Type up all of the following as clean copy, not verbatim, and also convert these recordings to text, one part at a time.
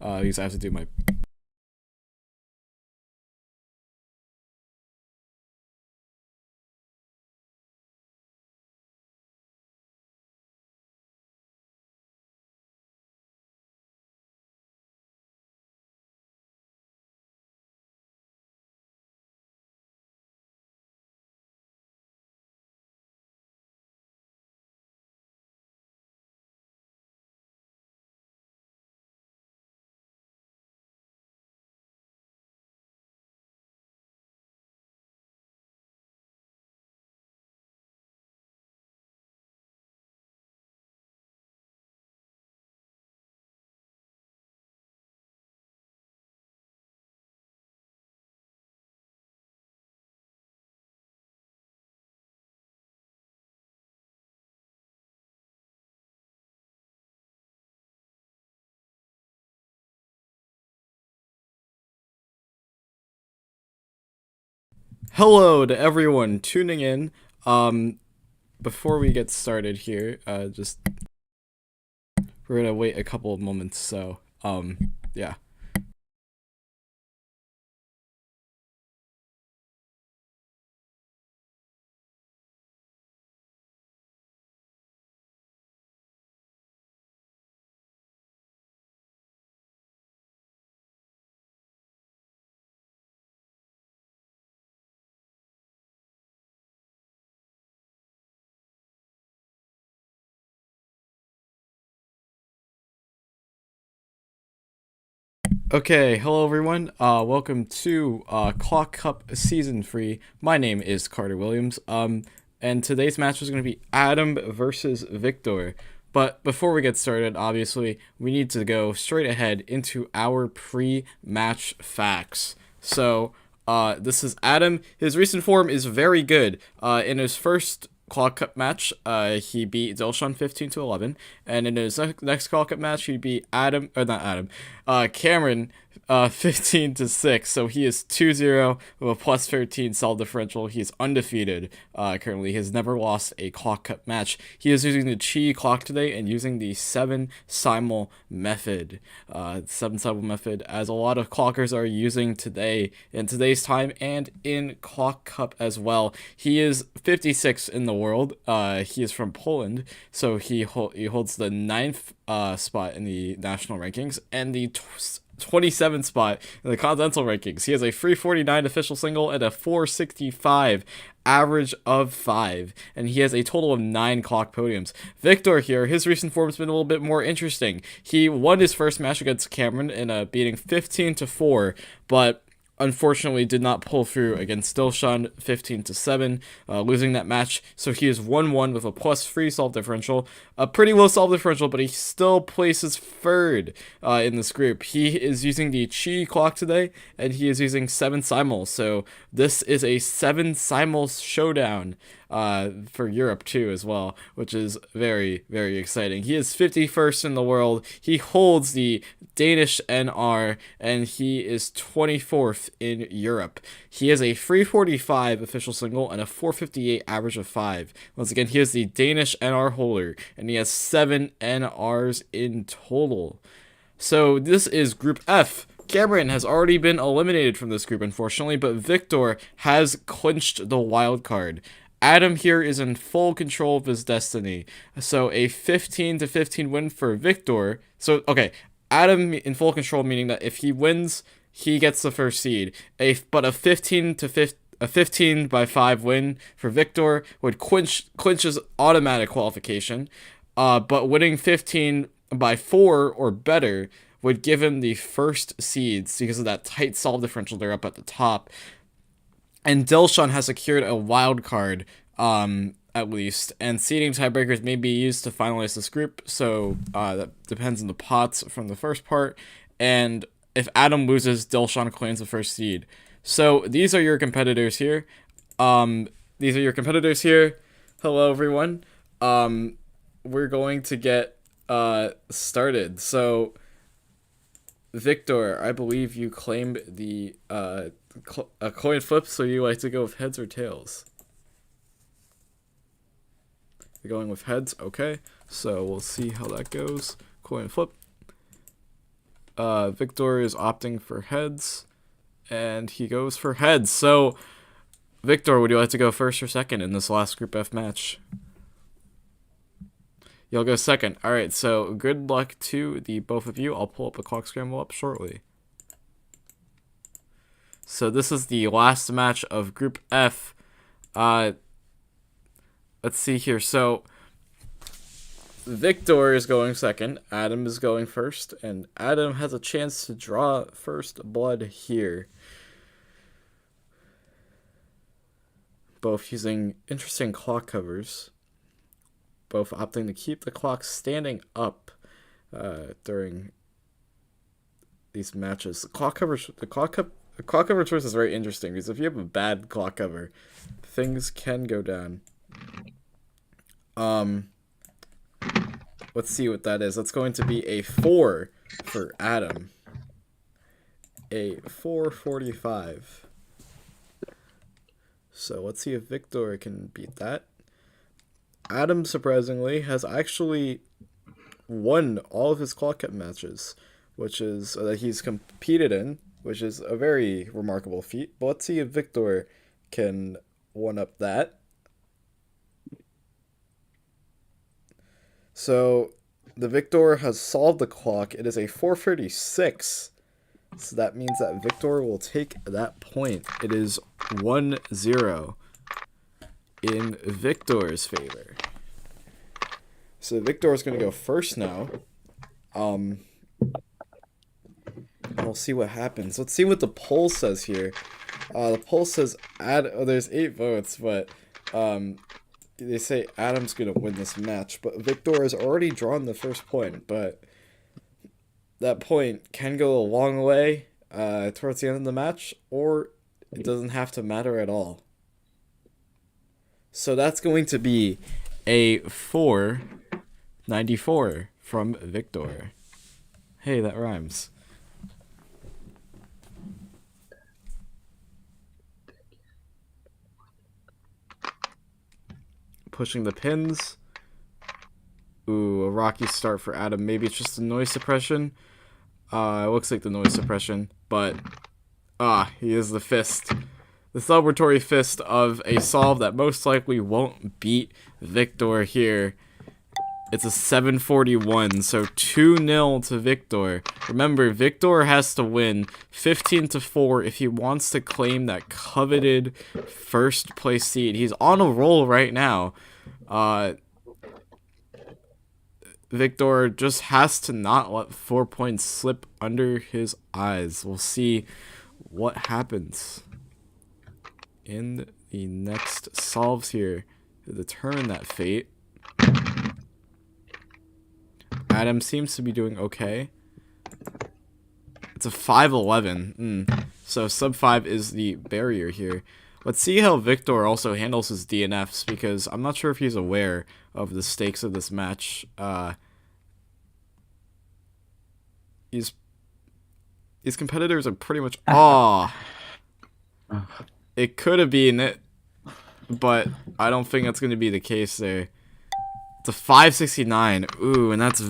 because I have to do my. Hello to everyone tuning in. Before we get started here, just we're gonna wait a couple of moments. So, yeah. Okay, hello everyone. Welcome to Clock Cup Season 3. My name is Carter Williams. And today's match is going to be Adam versus Victor. But before we get started, obviously, we need to go straight ahead into our pre-match facts. So, this is Adam. His recent form is very good. In his first Claw Cup match, he beat Dilshan 15-11, and in his next Claw Cup match, he beat Cameron 15-6. So he is 2-0 with a plus 13 solid differential. He is undefeated currently. He has never lost a Clock Cup match. He is using the Chi clock today and using the 7 Simul method. 7 Simul method, as a lot of clockers are using today in today's time and in Clock Cup as well. He is 56 in the world. He is from Poland, so he holds the 9th spot in the national rankings and the 27th spot in the continental rankings. He has a 349 official single and a 465 average of 5, and he has a total of 9 clock podiums. Victor here, his recent form has been a little bit more interesting. He won his first match against Cameron in a beating 15-4, but unfortunately did not pull through against Dilshan 15-7, losing that match. So he is 1-1 with a plus 3 solve differential, a pretty low solve differential, but he still places third in this group. He is using the Chi clock today, and he is using 7 Simuls. So this is a 7 Simuls showdown for Europe too as well, which is very, very exciting. He is 51st in the world. He holds the Danish NR, and he is 24th in Europe. He has a 345 official single and a 458 average of 5. Once again, he is the Danish NR holder, and he has 7 NRs in total. So this is Group F. Cameron has already been eliminated from this group, unfortunately, but Victor has clinched the wild card. Adam here is in full control of his destiny. So a 15-15 win for Victor. So, okay, Adam in full control, meaning that if he wins, he gets the first seed. But a 15 by 5 win for Victor would clinch his automatic qualification. But winning 15 by 4 or better would give him the first seeds because of that tight solve differential there up at the top. And Dilshan has secured a wild card, at least, and seeding tiebreakers may be used to finalize this group, so that depends on the pots from the first part, and if Adam loses, Dilshan claims the first seed. So these are your competitors here. Hello, everyone. We're going to get started. So, Victor, I believe you claimed the a coin flip, so you like to go with heads or tails? You're going with heads, okay. So we'll see how that goes. Coin flip. Victor is opting for heads, and he goes for heads. So, Victor, would you like to go first or second in this last Group F match? You'll go second. All right, so good luck to the both of you. I'll pull up the clock scramble up shortly. So this is the last match of Group F. Let's see here. So Victor is going second. Adam is going first, and Adam has a chance to draw first blood here. Both using interesting clock covers. Both opting to keep the clock standing up during these matches. The clock cover choice is very interesting because if you have a bad clock cover, things can go down. Let's see what that is. That's going to be a 4 for Adam. A 445. So let's see if Victor can beat that. Adam, surprisingly, has actually won all of his clock cut matches, which is that he's competed in, which is a very remarkable feat. But let's see if Victor can one-up that. So the Victor has solved the clock. It is a 436. So that means that Victor will take that point. It is 1-0 in Victor's favor. So Victor is going to go first now. And we'll see what happens. Let's see what the poll says here. The poll says there's 8 votes, but they say Adam's going to win this match. But Victor has already drawn the first point, but that point can go a long way towards the end of the match, or it doesn't have to matter at all. So that's going to be a 494 from Victor. Hey, that rhymes. Pushing the pins. Ooh, a rocky start for Adam. Maybe it's just the noise suppression. It looks like the noise suppression, but he is the fist. The celebratory fist of a solve that most likely won't beat Victor here. It's a 741, so 2-0 to Victor. Remember, Victor has to win 15-4 if he wants to claim that coveted first place seed. He's on a roll right now. Victor just has to not let 4 points slip under his eyes. We'll see what happens in the next solves here to determine that fate. Adam seems to be doing okay. It's a 511. So sub 5 is the barrier here. Let's see how Victor also handles his DNFs, because I'm not sure if he's aware of the stakes of this match. These competitors are pretty much... It could have been it, but I don't think that's going to be the case there. It's a 569. Ooh, and that's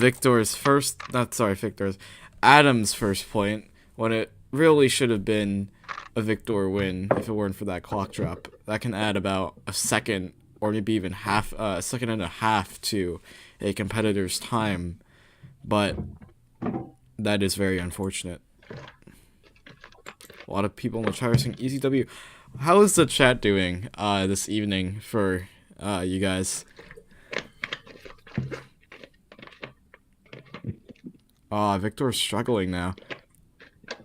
Adam's first point, when it really should have been a Victor win if it weren't for that clock drop. That can add about a second, or maybe even a second and a half to a competitor's time, but that is very unfortunate. A lot of people in the chat are saying easy W. How is the chat doing this evening for you guys? Victor's struggling now.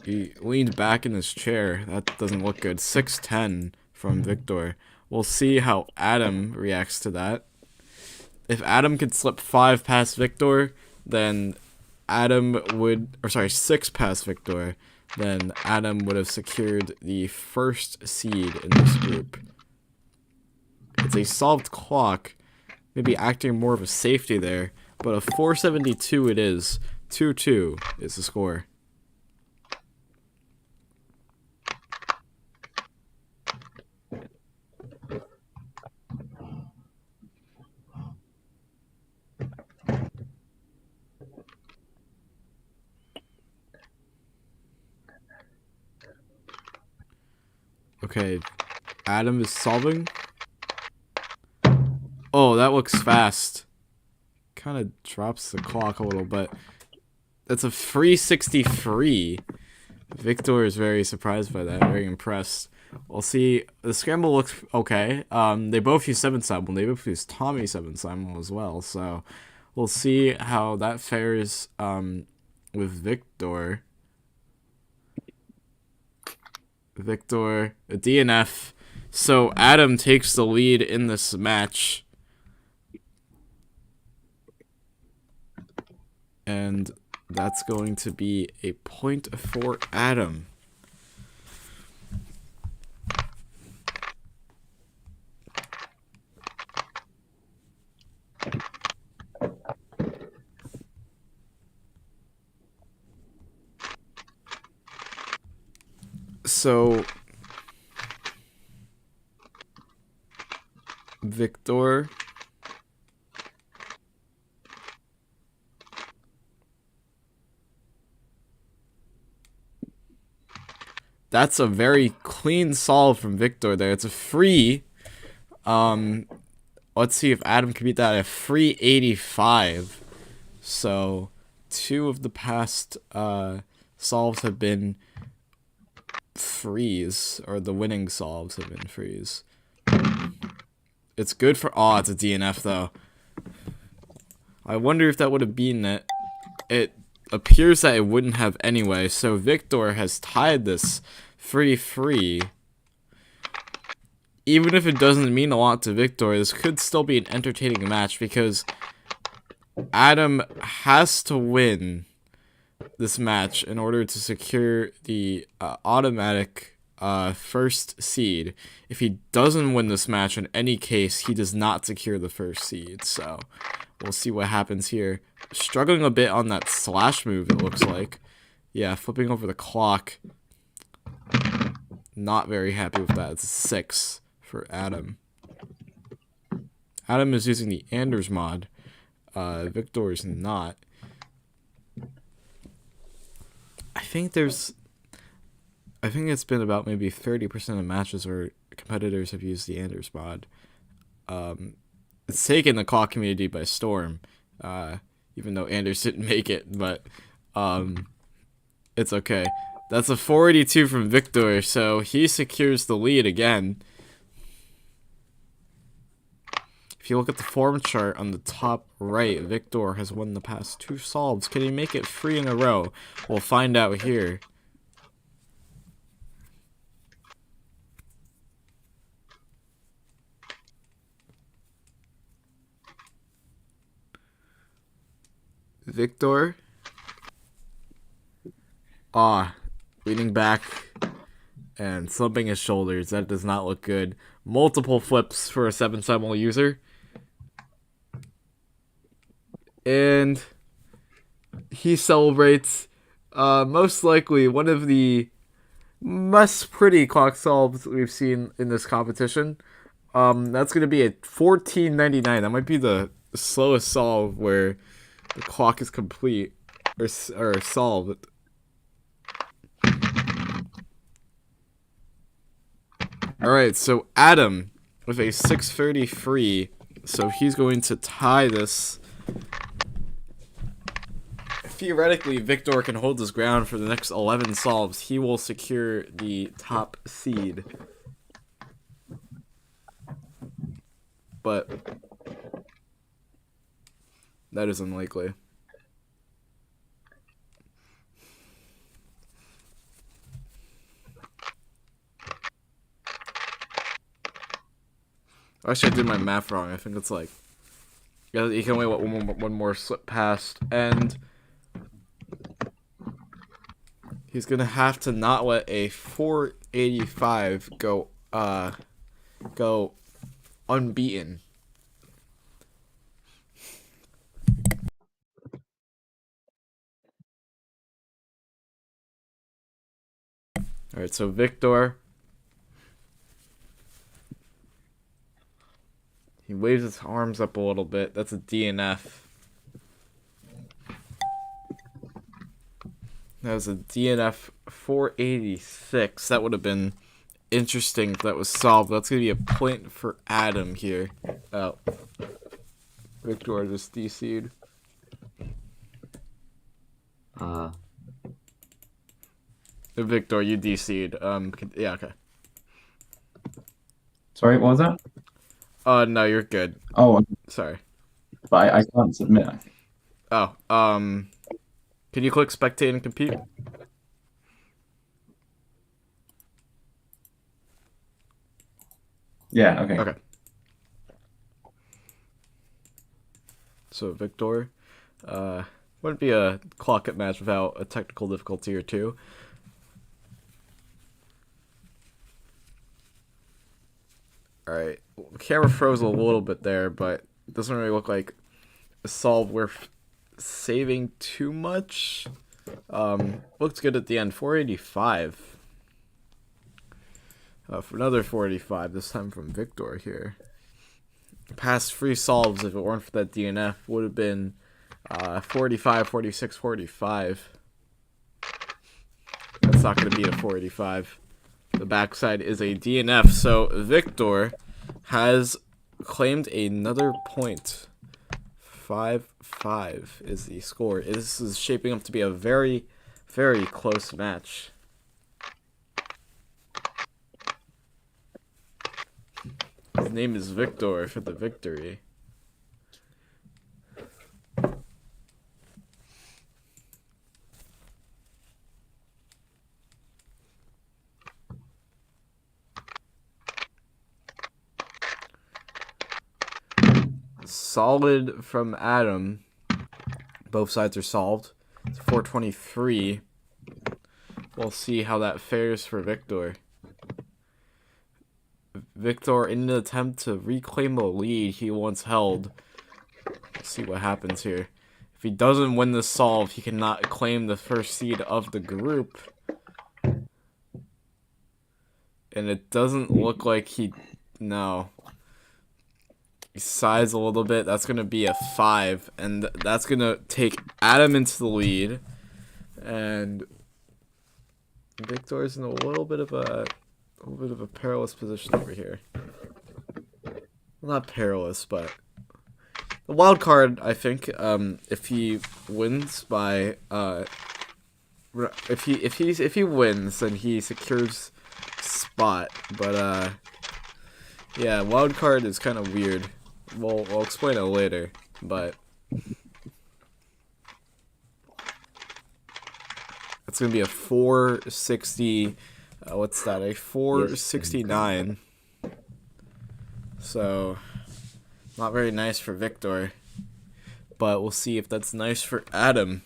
He leaned back in his chair. That doesn't look good. 610 from Victor. We'll see how Adam reacts to that. If Adam could slip 5 past Victor, then six past Victor, then Adam would have secured the first seed in this group. It's a solved clock, maybe acting more of a safety there, but a 472 it is. 2-2 is the score. Okay, Adam is solving. Oh, that looks fast. Kind of drops the clock a little bit. That's a free 63. Victor is very surprised by that, very impressed. We'll see. The scramble looks okay. They both use 7 simul. They both use Tommy 7 simul as well. So we'll see how that fares with Victor. Victor, a DNF. So Adam takes the lead in this match. And that's going to be a point for Adam. So Victor that's a very clean solve from Victor there. It's a free. Let's see if Adam can beat that at a free 85. So 2 of the past solves have been freeze, or the winning solves have been freeze. It's good for... Oh, it's a DNF, though. I wonder if that would have beaten it. It appears that it wouldn't have anyway, so Victor has tied this free. Even if it doesn't mean a lot to Victor, this could still be an entertaining match, because Adam has to win this match in order to secure the automatic first seed. If he doesn't win this match, in any case, he does not secure the first seed. So we'll see what happens here. Struggling a bit on that slash move, it looks like. Yeah, flipping over the clock. Not very happy with that. It's a 6 for Adam. Adam is using the Anders mod. Victor is not. I think it's been about maybe 30% of matches where competitors have used the Anders mod. It's taken the clock community by storm, even though Anders didn't make it, but it's okay. That's a 482 from Victor, so he secures the lead again. If you look at the form chart on the top right, Victor has won the past 2 solves. Can he make it 3 in a row? We'll find out here. Victor. Leaning back and slumping his shoulders. That does not look good. Multiple flips for a 7 simul user. And he celebrates most likely one of the most pretty clock solves we've seen in this competition. That's going to be a 14.99. That might be the slowest solve where the clock is complete or solved. Alright, so Adam with a 630 free. So he's going to tie this. Theoretically, Victor can hold his ground for the next 11 solves. He will secure the top seed. But that is unlikely. Actually, I did my math wrong. I think it's like... You can only let one more slip past. And he's going to have to not let a 485 go unbeaten. Alright, so Victor... He waves his arms up a little bit. That's a DNF. That was a DNF 486. That would have been interesting that was solved. That's going to be a point for Adam here. Oh. Victor just DC'd. Victor, you DC'd. Yeah, okay. Sorry, what was that? No, you're good. Oh, Sorry. but I can't submit, I think. Oh, can you click spectate and compete? Yeah, okay. Okay. So, Victor, wouldn't be a clock up match without a technical difficulty or two. Alright, the camera froze a little bit there, but it doesn't really look like a solve worth saving too much. Looks good at the end. 485. For another 485, this time from Victor here. Past free solves, if it weren't for that DNF, would have been 45, 46, 45. That's not going to be a 485. The backside is a DNF, so Victor has claimed another point. 5-5 is the score. This is shaping up to be a very, very close match. His name is Victor for the victory. Solid from Adam. Both sides are solved. It's 423. We'll see how that fares for Victor. Victor, in an attempt to reclaim a lead he once held. Let's see what happens here. If he doesn't win this solve, he cannot claim the first seed of the group. And it doesn't look like he... No. He sighs a little bit. That's going to be a 5. And that's going to take Adam into the lead. And Victor's in a little bit of a perilous position over here. Well, not perilous, but the wild card, I think, if he wins by if he wins, then he secures spot. But yeah, wild card is kind of weird. We'll explain it later, but it's gonna be a 460. What's that? A 469. So, not very nice for Victor. But we'll see if that's nice for Adam.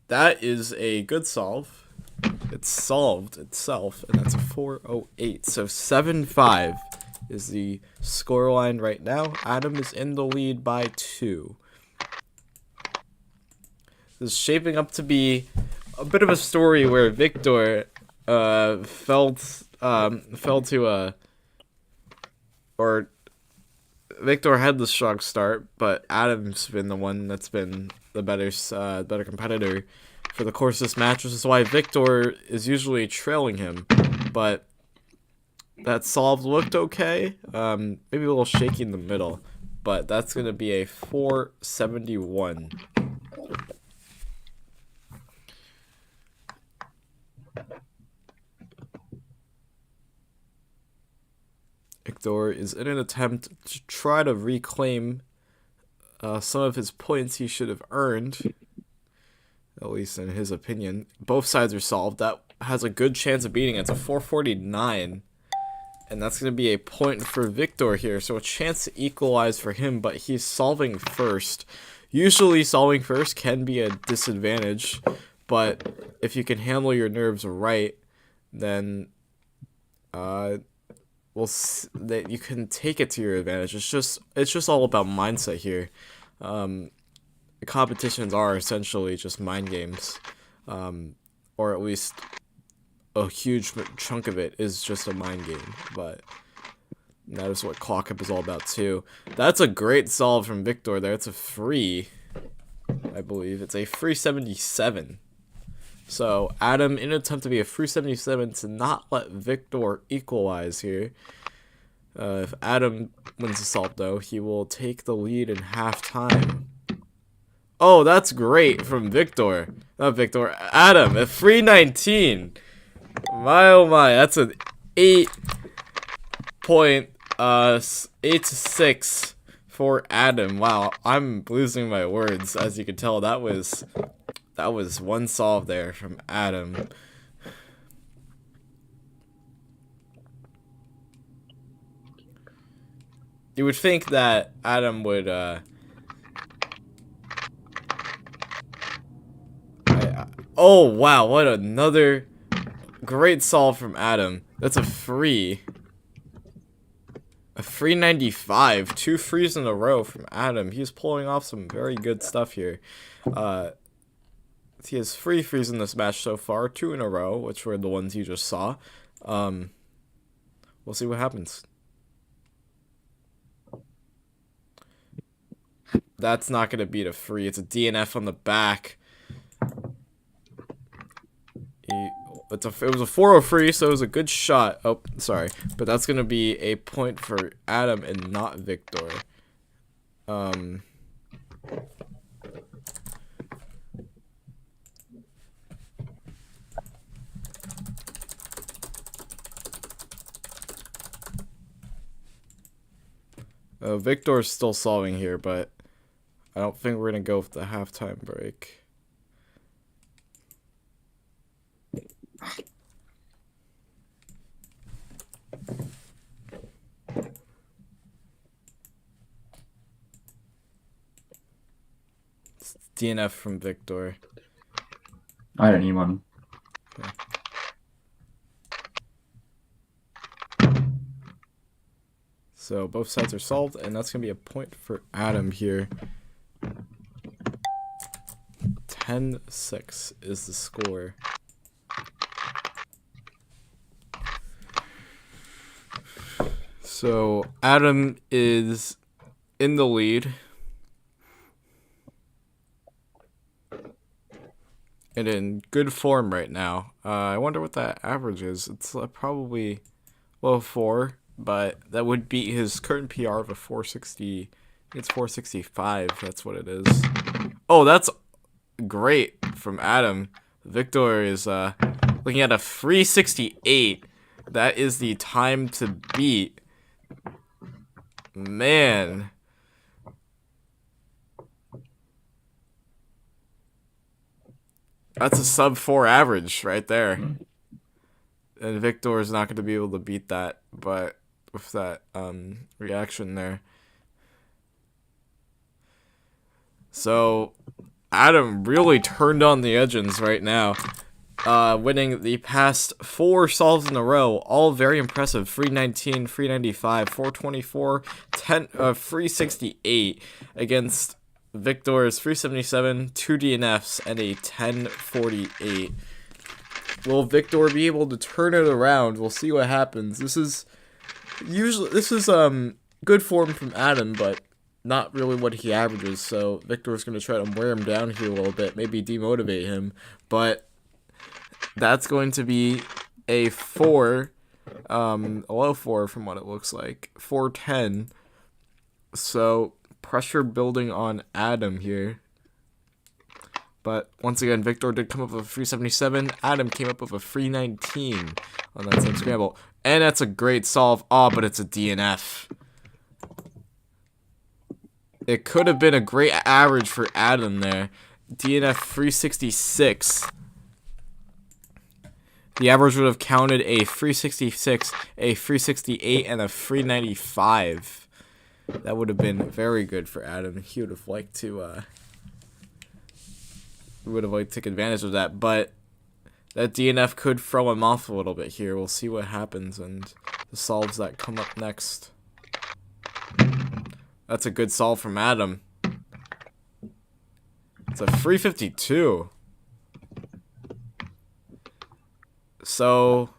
That is a good solve. It's solved itself, and that's a 408. So 7-5 is the scoreline right now. Adam is in the lead by 2. This is shaping up to be a bit of a story where Victor fell to a... Or Victor had the strong start, but Adam's been the one that's been the better competitor for the course of this match, which is why Victor is usually trailing him. But that solve looked okay. Maybe a little shaky in the middle, but that's going to be a 471. Victor is in an attempt to try to reclaim some of his points he should have earned, at least in his opinion. Both sides are solved. That has a good chance of beating it. It's a 449, and that's going to be a point for Victor here, so a chance to equalize for him, but he's solving first. Usually solving first can be a disadvantage, but if you can handle your nerves right, then that you can take it to your advantage. It's just all about mindset here. Competitions are essentially just mind games, or at least a huge chunk of it is just a mind game. But that is what Clock Up is all about too. That's a great solve from Victor there. It's a free. I believe. It's a 377. So Adam, in an attempt to be a 377 to not let Victor equalize here. If Adam wins the solve, though, he will take the lead in halftime. Oh, that's great from Victor. Not Victor. Adam, at 319. My oh my, that's an 8 to 6 for Adam. Wow, I'm losing my words. As you can tell, that was one solve there from Adam. You would think that Adam would oh wow, what another great solve from Adam. That's a 395. 2 threes in a row from Adam. He's pulling off some very good stuff here. He has 3 threes in this match so far, 2 in a row, which were the ones you just saw. We'll see what happens. That's not going to beat a 3. It's a DNF on the back. It was a 403, so it was a good shot. Oh, sorry. But that's going to be a point for Adam and not Victor. Victor's still solving here, but I don't think we're going to go with the halftime break. It's DNF from Victor. I don't need one. Okay. So both sides are solved, and that's going to be a point for Adam here. 10-6 is the score. So Adam is in the lead. And in good form right now. I wonder what that average is. It's probably low 4, but that would beat his current PR of a 460. It's 465. That's what it is. Oh, that's great from Adam. Victor is looking at a 368. That is the time to beat. Man. That's a sub 4 average right there. And Victor is not going to be able to beat that, but with that reaction there. So Adam really turned on the engines right now, winning the past 4 solves in a row, all very impressive. 319, 395, 424, 368 against Victor's 377, 2 DNFs, and a 1048. Will Victor be able to turn it around? We'll see what happens. This is good form from Adam, but not really what he averages. So Victor's going to try to wear him down here a little bit, maybe demotivate him. But that's going to be a 4, a low 4 from what it looks like, 410. So pressure building on Adam here. But once again, Victor did come up with a 377. Adam came up with a 319 on that same scramble. And that's a great solve. Oh, but it's a DNF. It could have been a great average for Adam there. DNF 366. The average would have counted a 366, a 368, and a 395. That would have been very good for Adam. He would have liked to take advantage of that, but that DNF could throw him off a little bit here. We'll see what happens and the solves that come up next. That's a good solve from Adam. It's a 352. So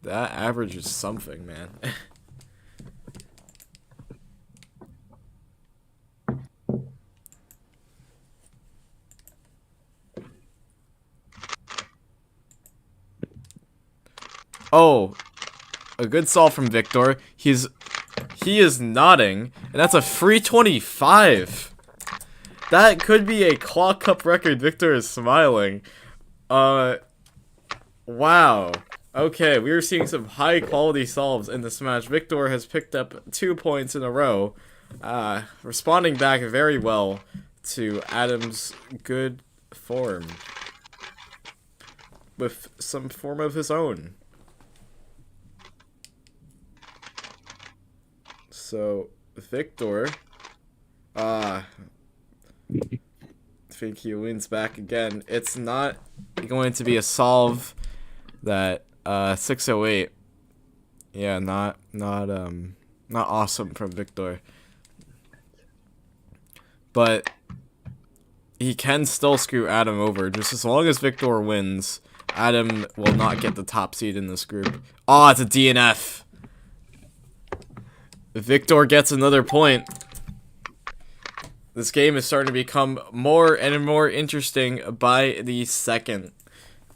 that average is something, man. Oh, a good solve from Victor. He is nodding, and that's a free 25. That could be a Claw Cup record. Victor is smiling. Wow. Okay, we are seeing some high quality solves in this match. Victor has picked up 2 points in a row, responding back very well to Adam's good form with some form of his own. So, Victor, I think he leans back again. It's not going to be a solve that 608. Yeah, not awesome from Victor. But he can still screw Adam over. Just as long as Victor wins, Adam will not get the top seed in this group. Oh, it's a DNF. Victor gets another point. This game is starting to become more and more interesting by the second.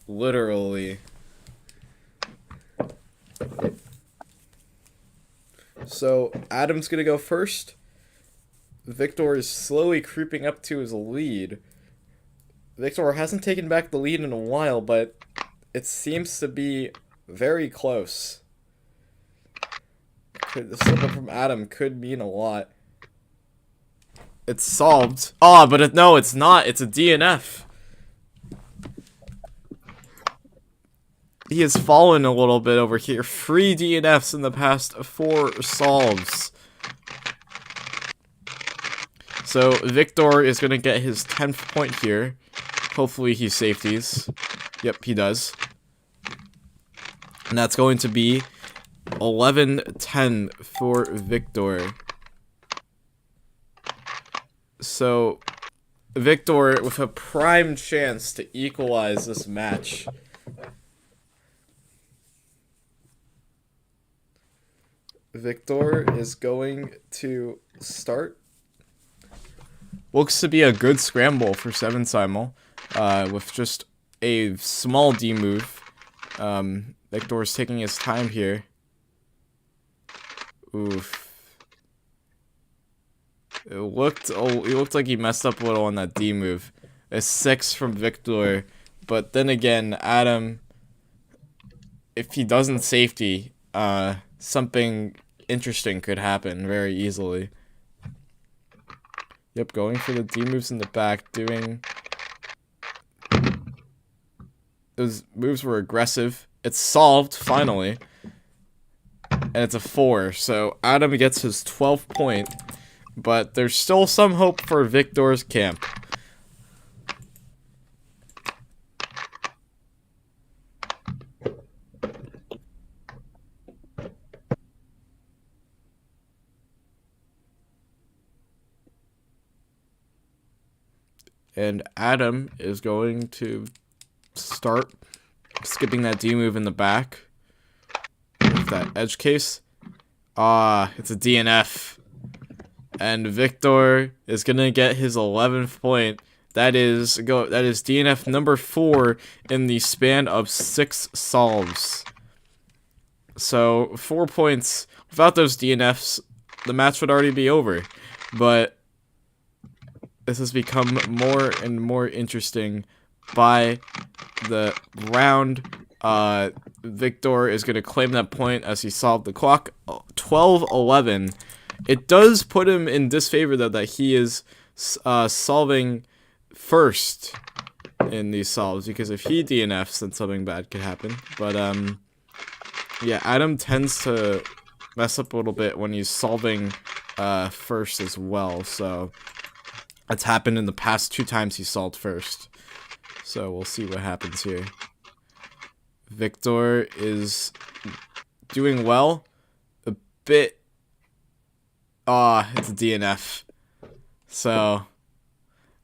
Literally. So, Adam's gonna go first. Victor is slowly creeping up to his lead. Victor hasn't taken back the lead in a while, but it seems to be very close. The slip up from Adam could mean a lot. It's solved. Oh, but no, it's not. It's a DNF. He has fallen a little bit over here. 3 DNFs in the past 4 solves. So, Victor is going to get his 10th point here. Hopefully he safeties. Yep, he does. And that's going to be 11-10 for Victor. So, Victor with a prime chance to equalize this match. Victor is going to start. Looks to be a good scramble for 7 simul, with just a small D move. Victor is taking his time here. Oof. It looked like he messed up a little on that D move. A 6 from Victor, but then again, Adam, if he doesn't safety, something interesting could happen very easily. Yep, going for the D moves in the back, doing... Those moves were aggressive. It's solved, finally. And it's a 4, so Adam gets his 12th point. But there's still some hope for Victor's camp. And Adam is going to start skipping that D move in the back with that edge case. It's a DNF. And Victor is gonna get his 11th point. That is DNF number 4 in the span of 6 solves. So 4 points. Without those DNFs, the match would already be over. But this has become more and more interesting by the round. Victor is gonna claim that point as he solved the clock. 12-11. It does put him in disfavor, though, that he is solving first in these solves, because if he DNFs, then something bad could happen. But, yeah, Adam tends to mess up a little bit when he's solving first as well, so that's happened in the past 2 times he solved first. So we'll see what happens here. Victor is doing well. A bit... it's a DNF. So,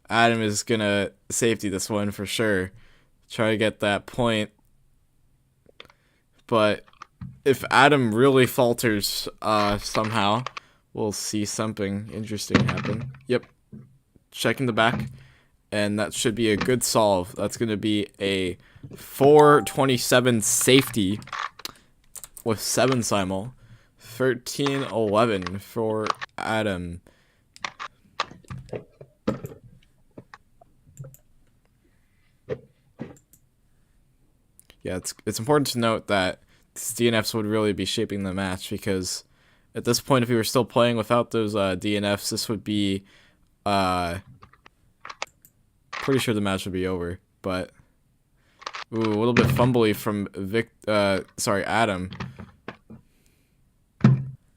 Adam is gonna safety this one for sure. Try to get that point. But if Adam really falters somehow, we'll see something interesting happen. Yep. Checking the back. And that should be a good solve. That's gonna be a 427 safety. with 7 simul. 13-11 for Adam. Yeah, it's important to note that these DNFs would really be shaping the match, because at this point, if we were still playing without those DNFs, this would be pretty sure the match would be over. But ooh, a little bit fumbly from Adam.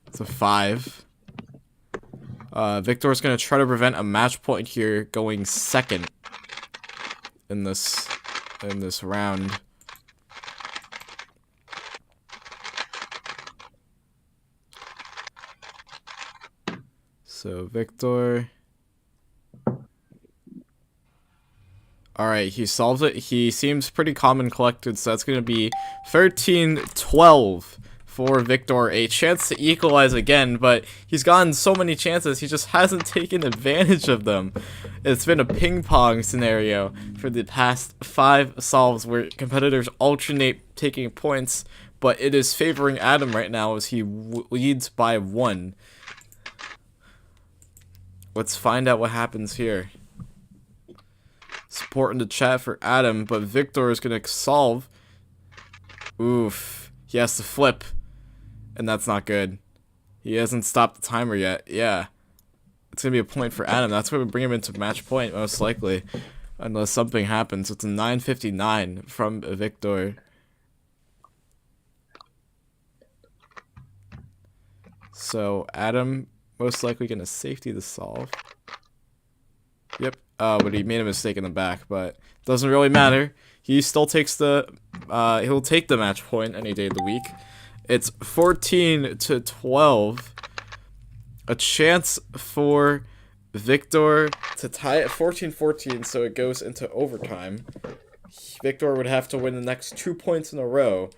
It's a 5. Victor's gonna try to prevent a match point here, going second in this round. So Victor. Alright, he solves it. He seems pretty calm and collected, so that's going to be 13-12 for Victor. A chance to equalize again, but he's gotten so many chances, he just hasn't taken advantage of them. It's been a ping-pong scenario for the past 5 solves where competitors alternate taking points, but it is favoring Adam right now as he leads by 1. Let's find out what happens here. Support in the chat for Adam, but Victor is going to solve. Oof. He has to flip, and that's not good. He hasn't stopped the timer yet. Yeah. It's going to be a point for Adam. That's where we bring him into match point, most likely, unless something happens. It's a 9:59 from Victor. So Adam most likely going to safety the solve. Yep. But he made a mistake in the back, but doesn't really matter. He still takes the he'll take the match point any day of the week. It's 14-12. A chance for Victor to tie it 14-14, so it goes into overtime. Victor would have to win the next 2 points in a row.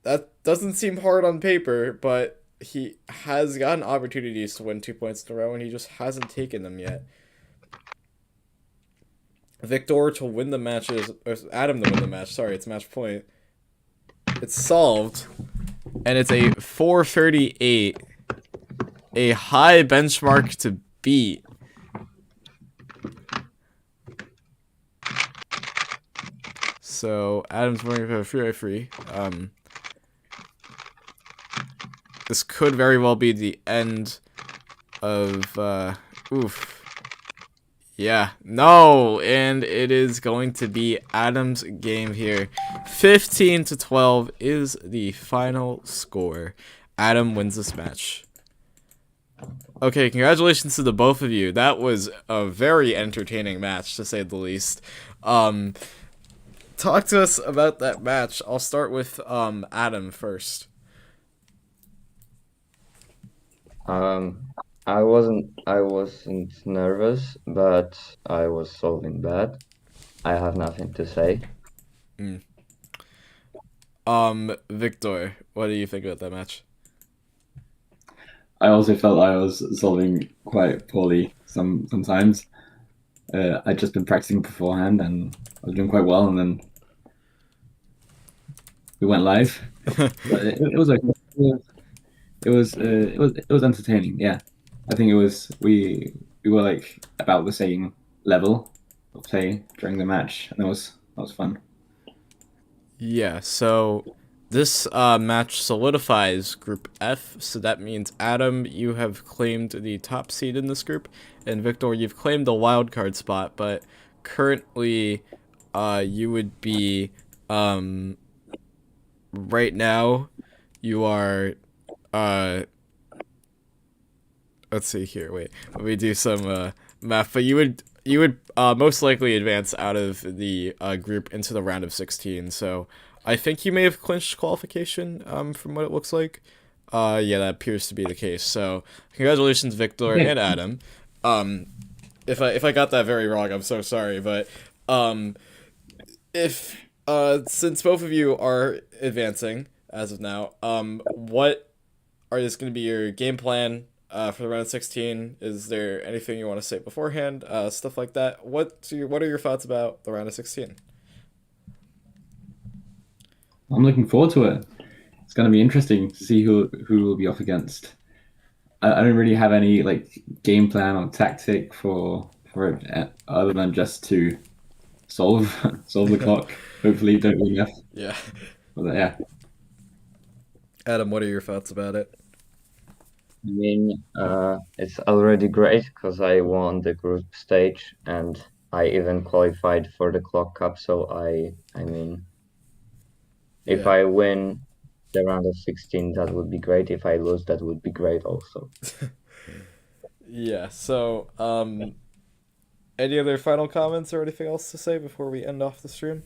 That doesn't seem hard on paper, but he has gotten opportunities to win 2 points in a row, and he just hasn't taken them yet. Victor to win the matches, or Adam to win the match, sorry, it's match point. It's solved, and it's a 438, a high benchmark to beat. So, Adam's winning for free. This could very well be the end of, oof. Yeah, no, and it is going to be Adam's game here. 15-12 is the final score. Adam wins this match. Okay, congratulations to the both of you. That was a very entertaining match, to say the least. Talk to us about that match. I'll start with Adam first. I wasn't nervous, but I was solving bad. I have nothing to say. Victor, what do you think about that match? I also felt I was solving quite poorly sometimes. I'd just been practicing beforehand, and I was doing quite well, and then we went live. But it was like it was entertaining. Yeah, I think it was we were like about the same level of play during the match, and that was fun. Yeah, so this match solidifies Group F, so that means Adam, you have claimed the top seed in this group, and Victor, you've claimed the wild card spot, but currently you would be, right now, you are, let's see here, wait, let me do some math, but you would most likely advance out of the group into the round of 16, so I think you may have clinched qualification from what it looks like. Yeah, that appears to be the case, so congratulations, Victor and Adam. If I got that very wrong, I'm so sorry, but if since both of you are advancing as of now, what is going to be your game plan for the round of 16? Is there anything you want to say beforehand? Stuff like that. What are your thoughts about the round of 16? I'm looking forward to it. going to be interesting to see who we'll be up against. I don't really have any like game plan or tactic for it other than just to solve solve the clock. Hopefully, don't win enough. Yeah. But yeah, Adam, what are your thoughts about it? I mean, it's already great because I won the group stage and I even qualified for the Clock Cup. So I mean, if Yeah. I win the round of 16, that would be great. If I lose, that would be great also. Yeah. So, any other final comments or anything else to say before we end off the stream?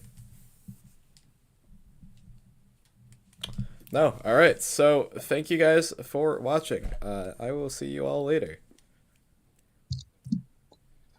No. All right. So, thank you guys for watching. I will see you all later.